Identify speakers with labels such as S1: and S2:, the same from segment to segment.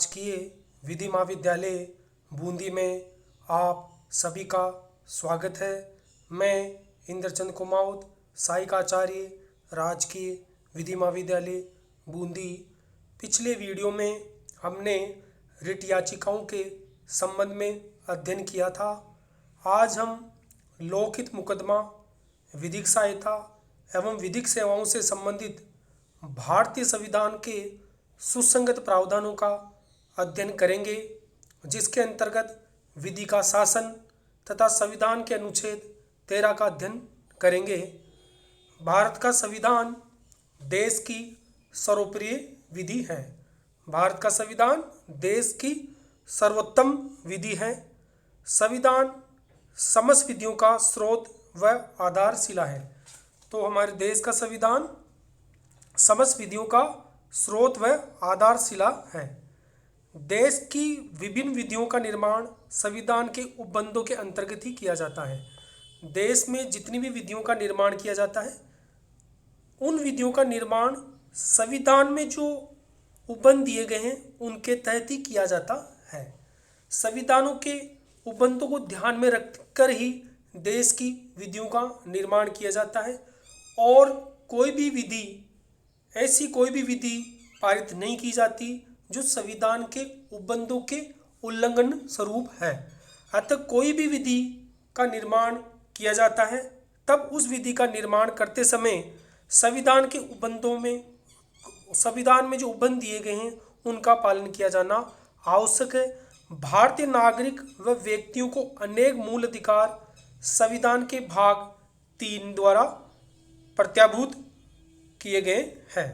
S1: राजकीय विधि महाविद्यालय बूंदी में आप सभी का स्वागत है। मैं इंद्रचंद कुमाऊत, सहायक आचार्य, राजकीय विधि महाविद्यालय बूंदी। पिछले वीडियो में हमने रिट याचिकाओं के संबंध में अध्ययन किया था। आज हम लोकहित मुकदमा, विधिक सहायता एवं विधिक सेवाओं से संबंधित भारतीय संविधान के सुसंगत प्रावधानों का अध्ययन करेंगे, जिसके अंतर्गत विधि का शासन तथा संविधान के अनुच्छेद 13 का अध्ययन करेंगे। भारत का संविधान देश की सर्वोपरि विधि है। भारत का संविधान देश की सर्वोत्तम विधि है। संविधान समस्त विधियों का स्रोत व आधारशिला है। तो हमारे देश का संविधान समस्त विधियों का स्रोत व आधारशिला है। देश की विभिन्न विधियों का निर्माण संविधान के उपबंधों के अंतर्गत ही किया जाता है। देश में जितनी भी विधियों का निर्माण किया जाता है, उन विधियों का निर्माण संविधान में जो उपबंध दिए गए हैं उनके तहत ही किया जाता है। संविधानों के उपबंधों को ध्यान में रखकर ही देश की विधियों का निर्माण किया जाता है और ऐसी कोई भी विधि पारित नहीं की जाती जो संविधान के उपबंधों के उल्लंघन स्वरूप है। अतः कोई भी विधि का निर्माण किया जाता है तब उस विधि का निर्माण करते समय संविधान में जो उपबंध दिए गए हैं उनका पालन किया जाना आवश्यक है। भारतीय नागरिक व व्यक्तियों को अनेक मूल अधिकार संविधान के भाग 3 द्वारा प्रत्याभूत किए गए हैं।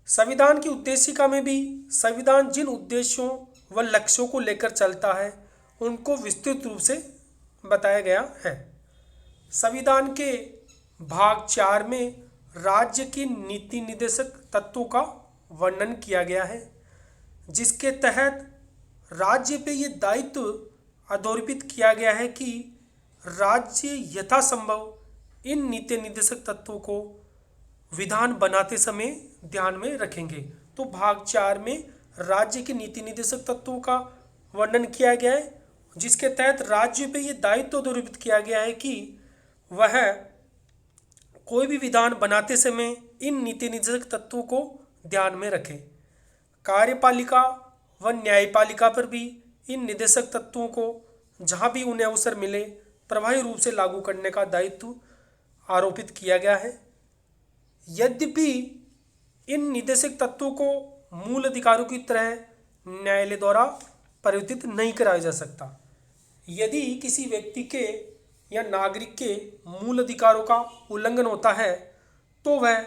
S1: संविधान की उद्देशिका में भी संविधान जिन उद्देश्यों व लक्ष्यों को लेकर चलता है उनको विस्तृत रूप से बताया गया है। संविधान के भाग 4 में राज्य की नीति निर्देशक तत्वों का वर्णन किया गया है, जिसके तहत राज्य पे ये दायित्व आरोपित किया गया है कि राज्य यथासंभव इन नीति निर्देशक तत्वों को विधान बनाते समय ध्यान में रखेंगे। तो भाग 4 में राज्य के नीति निर्देशक तत्वों का वर्णन किया गया है, जिसके तहत राज्य पे ये दायित्व आरोपित किया गया है कि वह कोई भी विधान बनाते समय इन नीति निर्देशक तत्वों को ध्यान में रखे। कार्यपालिका व न्यायपालिका पर भी इन निर्देशक तत्वों को जहाँ भी उन्हें अवसर मिले प्रभावी रूप से लागू करने का दायित्व आरोपित किया गया है। यद्यपि इन निर्देशक तत्वों को मूल अधिकारों की तरह न्यायालय द्वारा परिवर्तित नहीं कराया जा सकता। यदि किसी व्यक्ति के या नागरिक के मूल अधिकारों का उल्लंघन होता है तो वह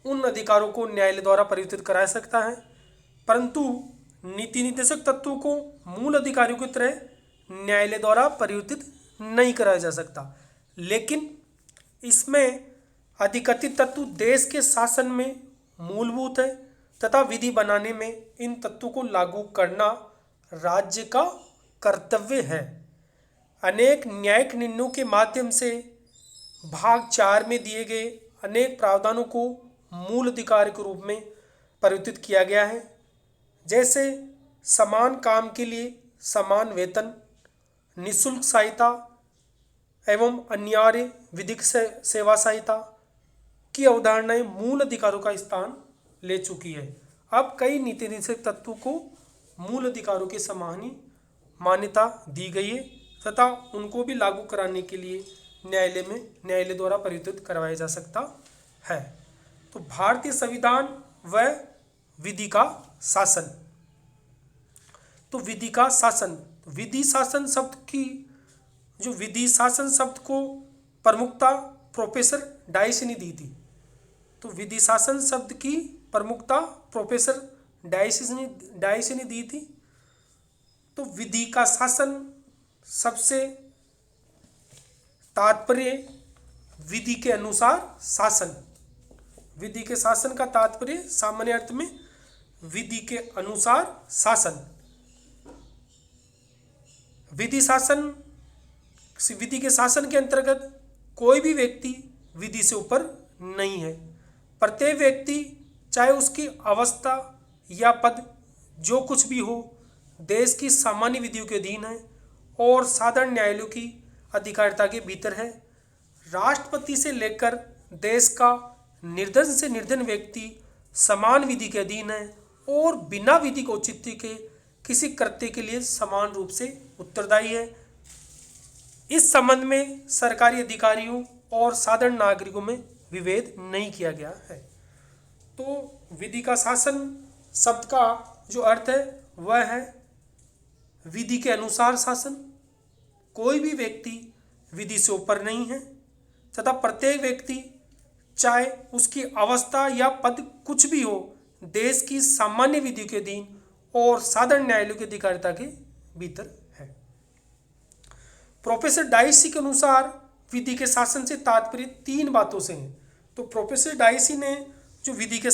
S1: उन अधिकारों को न्यायालय द्वारा परिवर्तित करा सकता है, परंतु नीति निर्देशक तत्वों को मूल अधिकारों की तरह न्यायालय द्वारा परिवर्तित नहीं कराया जा सकता। लेकिन इसमें अधिकथित तत्व देश के शासन में मूलभूत है तथा विधि बनाने में इन तत्वों को लागू करना राज्य का कर्तव्य है। अनेक न्यायिक निर्णयों के माध्यम से भाग 4 में दिए गए अनेक प्रावधानों को मूल अधिकार के रूप में परिवर्तित किया गया है, जैसे समान काम के लिए समान वेतन, निःशुल्क सहायता एवं अनिवार्य विधिक सेवा सहायता की अवधारणाएं मूल अधिकारों का स्थान ले चुकी है। अब कई नीति निर्देशक तत्वों को मूल अधिकारों के समान ही मान्यता दी गई है तथा उनको भी लागू कराने के लिए न्यायालय द्वारा परिवर्तित करवाया जा सकता है। तो भारतीय संविधान व विधि का शासन। तो विधि का शासन, विधि शासन शब्द को प्रमुखता प्रोफेसर डायस ने दी थी। तो विधि शासन शब्द की प्रमुखता प्रोफेसर डायस ने दी थी। तो विधि का शासन सबसे तात्पर्य विधि के अनुसार शासन। विधि के शासन का तात्पर्य सामान्य अर्थ में विधि के अनुसार शासन। विधि के शासन के अंतर्गत कोई भी व्यक्ति विधि से ऊपर नहीं है। प्रत्येक व्यक्ति चाहे उसकी अवस्था या पद जो कुछ भी हो देश की सामान्य विधियों के अधीन है और साधारण न्यायालयों की अधिकारिता के भीतर है। राष्ट्रपति से लेकर देश का निर्धन से निर्धन व्यक्ति समान विधि के अधीन है और बिना विधिक औचित्य के किसी कृत्य के लिए समान रूप से उत्तरदायी है। इस संबंध में सरकारी अधिकारियों और साधारण नागरिकों में विभेद नहीं किया गया है। तो विधि का शासन शब्द का जो अर्थ है वह है विधि के अनुसार शासन। कोई भी व्यक्ति विधि से ऊपर नहीं है तथा प्रत्येक व्यक्ति चाहे उसकी अवस्था या पद कुछ भी हो देश की सामान्य विधि के अधीन और साधारण न्यायालयों की अधिकारिता के भीतर है। प्रोफेसर डाइसी के अनुसार विधि के शासन से तात्पर्य तीन बातों से है। तो प्रोफेसर डाइसी ने जो विधि के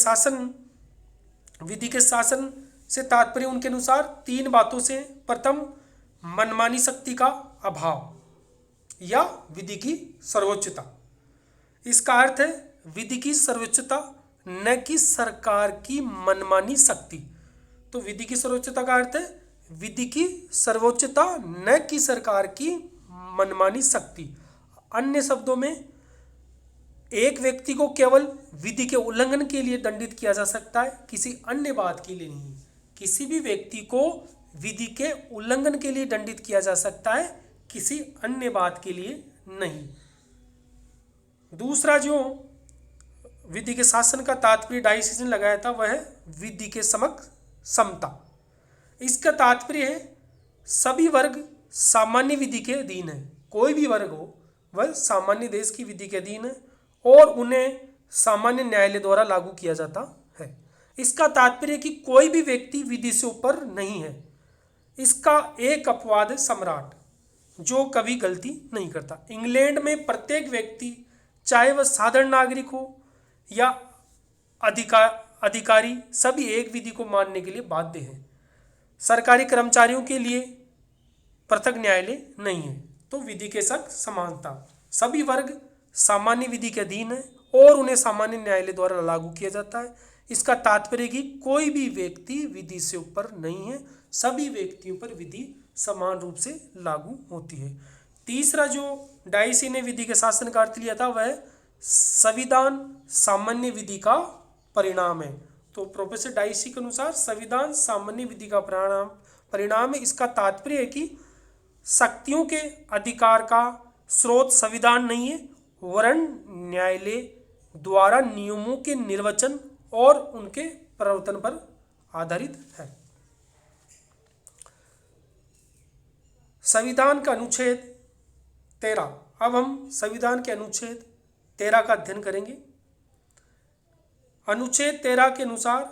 S1: शासन से तात्पर्य उनके अनुसार तीन बातों से, प्रथम मनमानी शक्ति का अभाव या विधि की सर्वोच्चता। इसका अर्थ है विधि की सर्वोच्चता न कि सरकार की मनमानी शक्ति। तो विधि की सर्वोच्चता का अर्थ है विधि की सर्वोच्चता न कि सरकार की मनमानी शक्ति। अन्य शब्दों में एक व्यक्ति को केवल विधि के उल्लंघन के लिए दंडित किया जा सकता है, किसी अन्य बात के लिए नहीं। किसी भी व्यक्ति को विधि के उल्लंघन के लिए दंडित किया जा सकता है, किसी अन्य बात के लिए नहीं। दूसरा जो विधि के शासन का तात्पर्य डाइसी ने लगाया था वह है विधि के समक्ष समता। इसका तात्पर्य है सभी वर्ग सामान्य विधि के अधीन है। कोई भी वर्ग हो वह सामान्य देश की विधि के अधीन है और उन्हें सामान्य न्यायालय द्वारा लागू किया जाता है। इसका तात्पर्य कि कोई भी व्यक्ति विधि से ऊपर नहीं है। इसका एक अपवाद है सम्राट, जो कभी गलती नहीं करता। इंग्लैंड में प्रत्येक व्यक्ति चाहे वह साधारण नागरिक हो या अधिकारी सभी एक विधि को मानने के लिए बाध्य हैं। सरकारी कर्मचारियों के लिए पृथक न्यायालय नहीं है। तो विधि के साथ समानता, सभी वर्ग सामान्य विधि के अधीन है और उन्हें सामान्य न्यायालय द्वारा लागू किया जाता है। इसका तात्पर्य कि कोई भी व्यक्ति विधि से ऊपर नहीं है, सभी व्यक्तियों पर विधि समान रूप से लागू होती है। तीसरा जो डाइसी ने विधि के शासन का अर्थ लिया था वह संविधान सामान्य विधि का परिणाम है। तो प्रोफेसर डाइसी के अनुसार संविधान सामान्य विधि का परिणाम है। इसका तात्पर्य है कि शक्तियों के अधिकार का स्रोत संविधान नहीं है वरन न्यायालय द्वारा नियमों के निर्वचन और उनके प्रवर्तन पर आधारित है। संविधान का अनुच्छेद 13। अब हम संविधान के अनुच्छेद 13 का अध्ययन करेंगे। अनुच्छेद 13 के अनुसार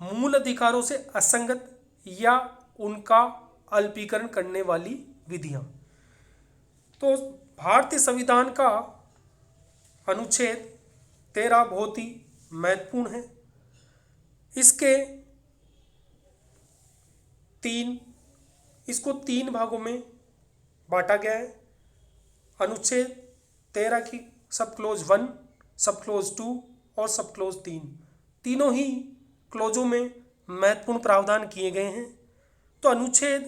S1: मूल अधिकारों से असंगत या उनका अल्पीकरण करने वाली विधियां। तो भारतीय संविधान का अनुच्छेद 13 बहुत ही महत्वपूर्ण है। इसको तीन भागों में बांटा गया है। अनुच्छेद 13 की सब क्लोज 1, सब क्लोज 2 और सब क्लोज 3, तीनों ही क्लोजों में महत्वपूर्ण प्रावधान किए गए हैं। तो अनुच्छेद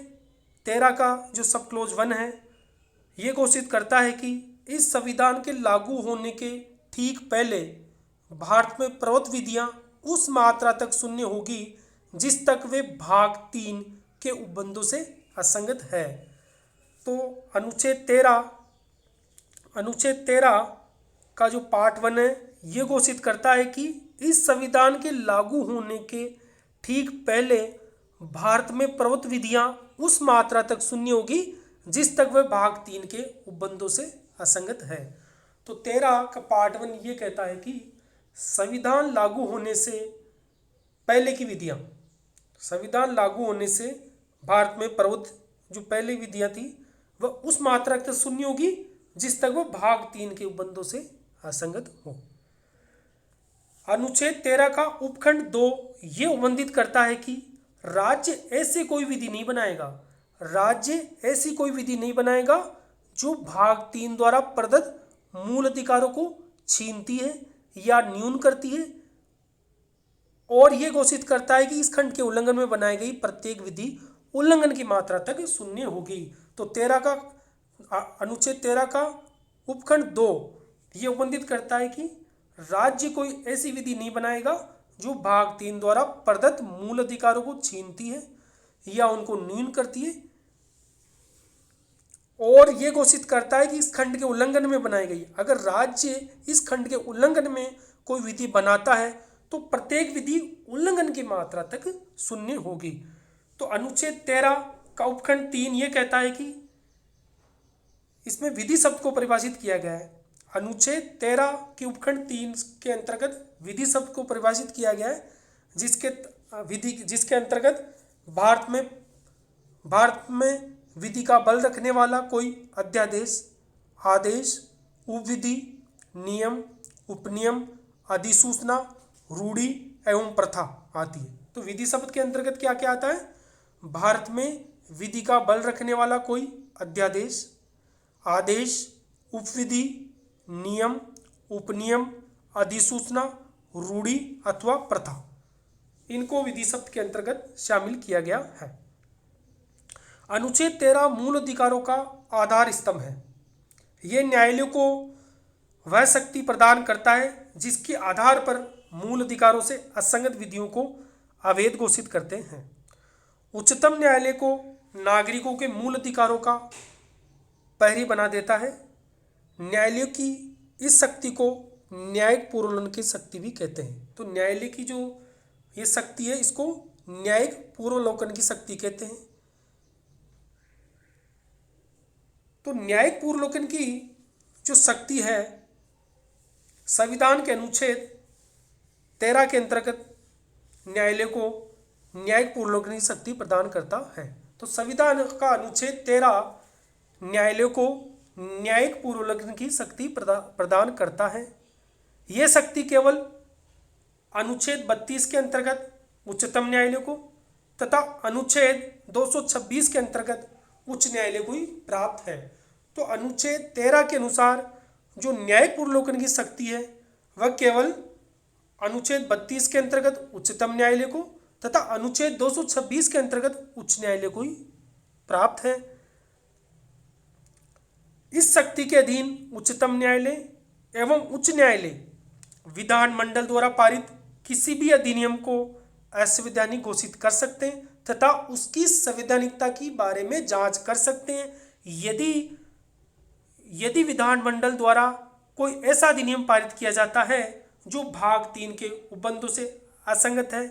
S1: 13 का जो सब क्लोज 1 है ये घोषित करता है कि इस संविधान के लागू होने के ठीक पहले भारत में प्रवृत्त विधियां उस मात्रा तक शून्य होगी जिस तक वे भाग 3 के उपबंधों से असंगत है। तो अनुच्छेद 13 का जो पार्ट 1 है ये घोषित करता है कि इस संविधान के लागू होने के ठीक पहले भारत में प्रवृत्त विधियां उस मात्रा तक शून्य होगी जिस तक वह भाग 3 के उपबंधों से असंगत है। तो 13 का पार्ट 1 ये कहता है कि संविधान लागू होने से पहले की विधियां, संविधान लागू होने से भारत में प्रवृत्त जो पहले विधियां थी वह उस मात्रा तक शून्य होगी जिस तक वह भाग 3 के उपबंधों से असंगत हो। अनुच्छेद 13 का उपखंड 2 ये उल्लंघित करता है कि राज्य ऐसी कोई विधि नहीं बनाएगा जो भाग 3 द्वारा प्रदत्त मूल अधिकारों को छीनती है या न्यून करती है और ये घोषित करता है कि इस खंड के उल्लंघन में बनाई गई प्रत्येक विधि उल्लंघन की मात्रा तक शून्य होगी। तो 13 का अनुच्छेद 13 का उपखंड 2 ये उपबंधित करता है कि राज्य कोई ऐसी विधि नहीं बनाएगा जो भाग 3 द्वारा प्रदत्त मूल अधिकारों को छीनती है या उनको न्यून करती है, और ये घोषित करता है कि इस खंड के उल्लंघन में बनाई गई, अगर राज्य इस खंड के उल्लंघन में कोई विधि बनाता है तो प्रत्येक विधि उल्लंघन की मात्रा तक शून्य होगी। तो अनुच्छेद 13 का उपखंड 3 ये कहता है कि इसमें विधि शब्द को परिभाषित किया गया है। अनुच्छेद 13 के उपखंड 3 के अंतर्गत विधि शब्द को परिभाषित किया गया है, जिसके अंतर्गत भारत में विधि का बल रखने वाला कोई अध्यादेश, आदेश, उपविधि, नियम, उपनियम, अधिसूचना, रूढ़ि एवं प्रथा आती है। तो विधि शब्द के अंतर्गत क्या क्या आता है? भारत में विधि का बल रखने वाला कोई अध्यादेश, आदेश, उपविधि, नियम, उपनियम, अधिसूचना, रूढ़ि अथवा प्रथा, इनको विधि शब्द के अंतर्गत शामिल किया गया है। अनुच्छेद 13 मूल अधिकारों का आधार स्तंभ है। ये न्यायालयों को वह शक्ति प्रदान करता है जिसके आधार पर मूल अधिकारों से असंगत विधियों को अवैध घोषित करते हैं। उच्चतम न्यायालय को नागरिकों के मूल अधिकारों का प्रहरी बना देता है। न्यायालयों की इस शक्ति को न्यायिक पूर्वावलोकन की शक्ति भी कहते हैं। तो न्यायालय की जो ये शक्ति है इसको न्यायिक पूर्वावलोकन की शक्ति कहते हैं। तो न्यायिक पूर्वावलोकन की जो शक्ति है संविधान के अनुच्छेद 13 के अंतर्गत न्यायालय को न्यायिक पूर्वावलोकन की शक्ति प्रदान करता है। तो संविधान का अनुच्छेद 13 न्यायालय को न्यायिक पूर्वावलोकन की शक्ति प्रदान करता है। यह शक्ति केवल अनुच्छेद 32 के अंतर्गत उच्चतम न्यायालय को तथा अनुच्छेद 226 के अंतर्गत उच्च न्यायालय को ही प्राप्त है। तो अनुच्छेद 13 के अनुसार जो न्यायिक पूर्वावलोकन की शक्ति है वह केवल अनुच्छेद 32 के अंतर्गत उच्चतम न्यायालय को तथा अनुच्छेद 226 के अंतर्गत उच्च न्यायालय को ही प्राप्त है। इस शक्ति के अधीन उच्चतम न्यायालय एवं उच्च न्यायालय विधानमंडल द्वारा पारित किसी भी अधिनियम को असंवैधानिक घोषित कर सकते हैं तथा उसकी संवैधानिकता के बारे में जांच कर सकते हैं। यदि विधानमंडल द्वारा कोई ऐसा अधिनियम पारित किया जाता है जो भाग 3 के उपबंधों से असंगत है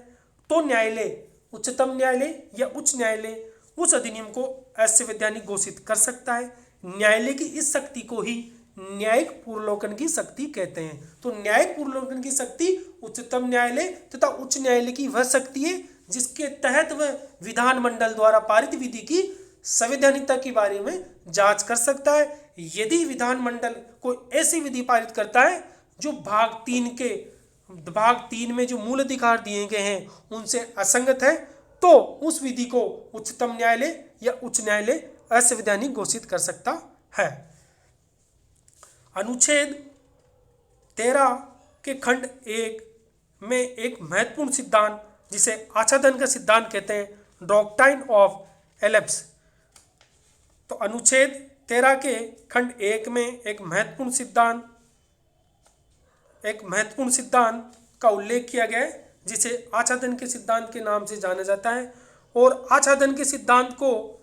S1: तो न्यायालय, उच्चतम न्यायालय या उच्च न्यायालय उस अधिनियम को असंवैधानिक घोषित कर सकता है। न्यायालय की इस शक्ति को ही न्यायिक पूर्वावलोकन की शक्ति कहते हैं। तो न्यायिक पूर्वावलोकन की शक्ति उच्चतम न्यायालय तथा उच्च न्यायालय की वह शक्ति है जिसके तहत वह विधानमंडल द्वारा पारित विधि की संवैधानिकता के बारे में जांच कर सकता है। यदि विधानमंडल कोई ऐसी विधि पारित करता है जो भाग 3 में जो मूल अधिकार दिए गए हैं उनसे असंगत है तो उस विधि को उच्चतम न्यायालय या उच्च न्यायालय असंवैधानिक घोषित कर सकता है। अनुच्छेद 13 के खंड 1 में एक महत्वपूर्ण सिद्धांत जिसे आच्छादन का सिद्धांत कहते हैं, डॉक्ट्राइन ऑफ एलिप्स। तो अनुच्छेद 13 के खंड 1 में एक महत्वपूर्ण सिद्धांत का उल्लेख किया गया है जिसे आच्छादन के सिद्धांत के नाम से जाना जाता है। और आच्छादन के सिद्धांत को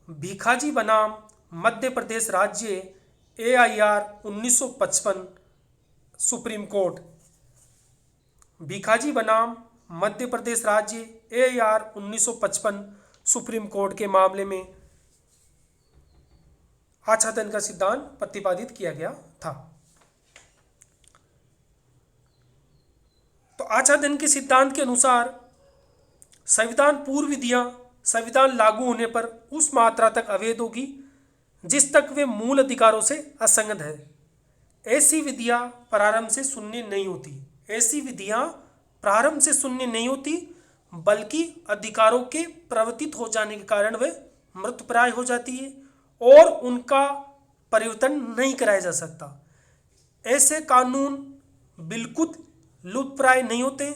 S1: भीखाजी बनाम मध्य प्रदेश राज्य AIR 1955 सुप्रीम कोर्ट, भीखाजी बनाम मध्य प्रदेश राज्य AIR 1955 सुप्रीम कोर्ट के मामले में आच्छादन का सिद्धांत प्रतिपादित किया गया था। तो आच्छादन के सिद्धांत के अनुसार संविधान पूर्व विधियां संविधान लागू होने पर उस मात्रा तक अवैध होगी जिस तक वे मूल अधिकारों से असंगत है। ऐसी विधियां प्रारंभ से शून्य नहीं होती बल्कि अधिकारों के प्रवर्तित हो जाने के कारण वे मृतप्राय हो जाती है और उनका परिवर्तन नहीं कराया जा सकता। ऐसे कानून बिल्कुल लुप्तप्राय नहीं होते,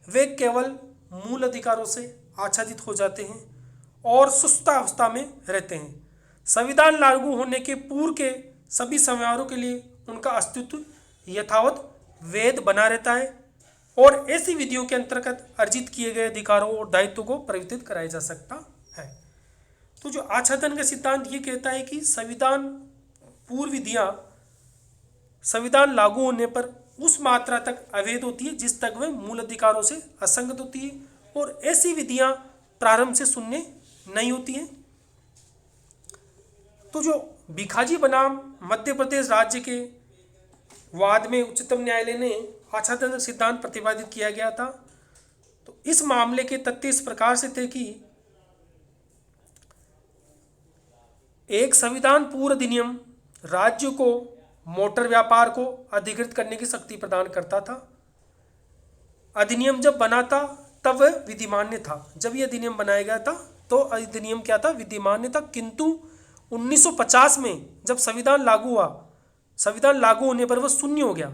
S1: वे केवल मूल अधिकारों से आच्छादित हो जाते हैं और सुस्तावस्था में रहते हैं। संविधान लागू होने के पूर्व के सभी समारोह के लिए उनका अस्तित्व यथावत वैध बना रहता है और ऐसी विधियों के अंतर्गत अर्जित किए गए अधिकारों और दायित्वों को परिवर्तित कराया जा सकता है। तो जो आच्छादन का सिद्धांत ये कहता है कि संविधान पूर्व विधियां संविधान लागू होने पर उस मात्रा तक अवैध होती है जिस तक वह मूल अधिकारों से असंगत होती है और ऐसी विधियां प्रारंभ से शून्य नहीं होती हैं। तो जो भिखाजी बनाम मध्य प्रदेश राज्य के वाद में उच्चतम न्यायालय ने आच्छादन सिद्धांत प्रतिपादित किया गया था। तो इस मामले के तथ्य इस प्रकार से थे कि एक संविधान पूर्व अधिनियम राज्य को मोटर व्यापार को अधिकृत करने की शक्ति प्रदान करता था। अधिनियम जब बना था तब वह विधिमान्य था। जब यह अधिनियम बनाया गया था तो अधिनियम क्या था, विधिमान्य था। किंतु 1950 में जब संविधान लागू हुआ, संविधान लागू होने पर वह शून्य हो गया।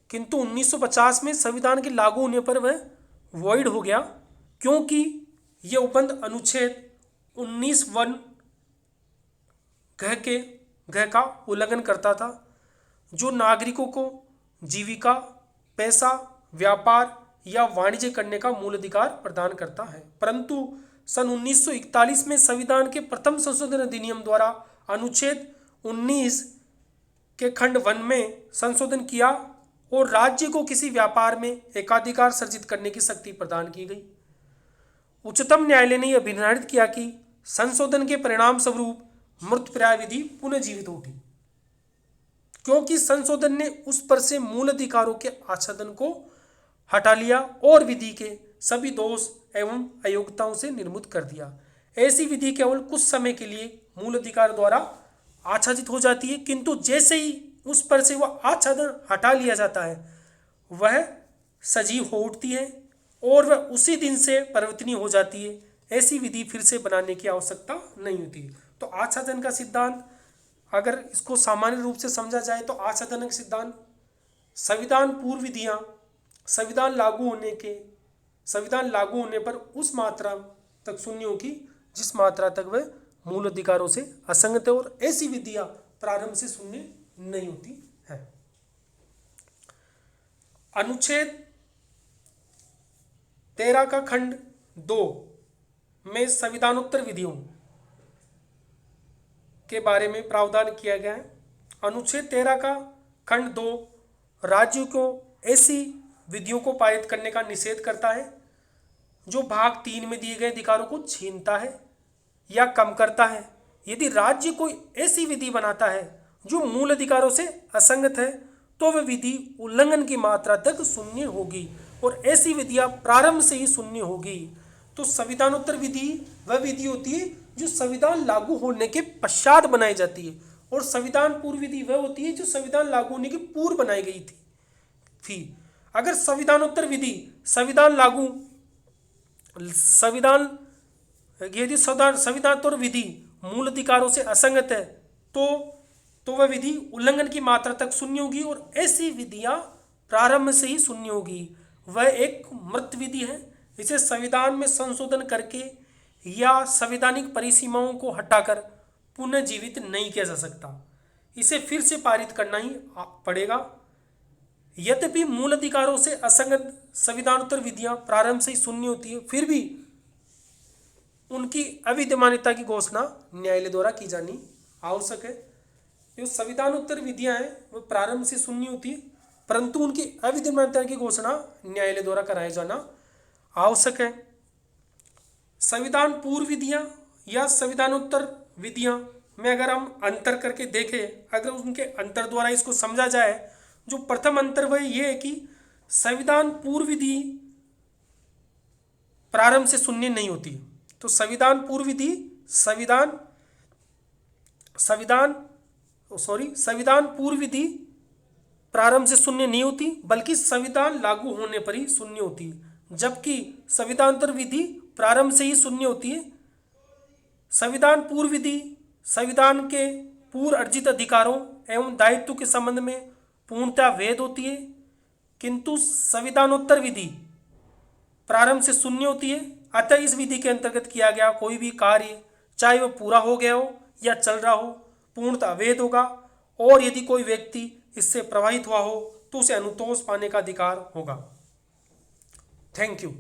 S1: किंतु 1950 में संविधान के लागू होने पर वह वॉइड हो गया क्योंकि यह उपबंध अनुच्छेद 19(1) घ का उल्लंघन करता था, जो नागरिकों को जीविका, पैसा, व्यापार या वाणिज्य करने का मूल अधिकार प्रदान करता है। परंतु सन 1941 में संविधान के प्रथम संशोधन अधिनियम द्वारा अनुच्छेद 19 के खंड 1 में संशोधन किया और राज्य को किसी व्यापार में एकाधिकार सर्जित करने की शक्ति प्रदान की गई। उच्चतम न्यायालय ने यह निर्धारित किया कि संशोधन के परिणाम स्वरूप मृतप्राय विधि पुनर्जीवित होगी क्योंकि संशोधन ने उस पर से मूल अधिकारों के आच्छादन को हटा लिया और विधि के सभी दोष एवं अयोग्यताओं से निर्मुक्त कर दिया। ऐसी विधि केवल कुछ समय के लिए मूल अधिकार द्वारा आच्छादित हो जाती है, किंतु जैसे ही उस पर से वह आच्छादन हटा लिया जाता है वह सजीव हो उठती है और वह उसी दिन से परिवर्तनीय हो जाती है। ऐसी विधि फिर से बनाने की आवश्यकता नहीं होती। तो आच्छादन का सिद्धांत अगर इसको सामान्य रूप से समझा जाए तो आच्छादन का सिद्धांत संविधान पूर्व विधियां संविधान लागू होने पर उस मात्रा तक शून्य होगी जिस मात्रा तक वह मूल अधिकारों से असंगत है और ऐसी विधियां प्रारंभ से शून्य नहीं होती है। अनुच्छेद 13 का खंड 2 में संविधानोत्तर विधियों के बारे में प्रावधान किया गया है। अनुच्छेद 13 का खंड 2 राज्यों को ऐसी विधियों को पारित करने का निषेध करता है जो भाग 3 में दिए गए अधिकारों को छीनता है या कम करता है। यदि राज्य कोई ऐसी विधि बनाता है जो मूल अधिकारों से असंगत है तो वह विधि उल्लंघन की मात्रा तक शून्य होगी और ऐसी विधियां प्रारंभ से ही शून्य होगी। तो संविधानोत्तर विधि वह विधि होती है जो संविधान लागू होने के पश्चात बनाई जाती है और संविधान पूर्व विधि वह होती है जो संविधान लागू होने के पूर्व बनाई गई थी। अगर संविधानोत्तर विधि यदि संविधानोत्तर विधि मूल अधिकारों से असंगत है तो वह विधि उल्लंघन की मात्रा तक शून्य होगी और ऐसी विधियां प्रारंभ से ही शून्य होगी। वह एक मृत विधि है। इसे संविधान में संशोधन करके या संवैधानिक परिसीमाओं को हटाकर पुनः जीवित नहीं किया जा सकता। इसे फिर से पारित करना ही पड़ेगा। यद्यपि मूल अधिकारों से असंगत संविधानोत्तर विधियां प्रारंभ से ही शून्य होती है, फिर भी उनकी अविद्यमानता की घोषणा न्यायालय द्वारा की जानी आवश्यक है। जो संविधानोत्तर विधियां हैं वो प्रारंभ से शून्य होती है, परंतु उनकी अविद्यमानता की घोषणा न्यायालय द्वारा कराया जाना आवश्यक है। संविधान पूर्व विधियां या संविधानोत्तर विधियां में अगर हम अंतर करके देखें, अगर उनके अंतर द्वारा इसको समझा जाए, जो प्रथम अंतर वह ये है कि संविधान पूर्व विधि प्रारंभ से शून्य नहीं होती। तो संविधान पूर्व विधि संविधान पूर्व विधि प्रारंभ से शून्य नहीं होती, बल्कि संविधान लागू होने पर ही शून्य होती है, जबकि संविधानोत्तर विधि प्रारंभ से ही शून्य होती है। संविधान पूर्व विधि संविधान के पूर्व अर्जित अधिकारों एवं दायित्व के संबंध में पूर्णतः वैध होती है, किंतु संविधानोत्तर विधि प्रारंभ से शून्य होती है। अतः इस विधि के अंतर्गत किया गया कोई भी कार्य, चाहे वह पूरा हो गया हो या चल रहा हो, पूर्णतः अवैध होगा, और यदि कोई व्यक्ति इससे प्रभावित हुआ हो तो उसे अनुतोष पाने का अधिकार होगा। Thank you.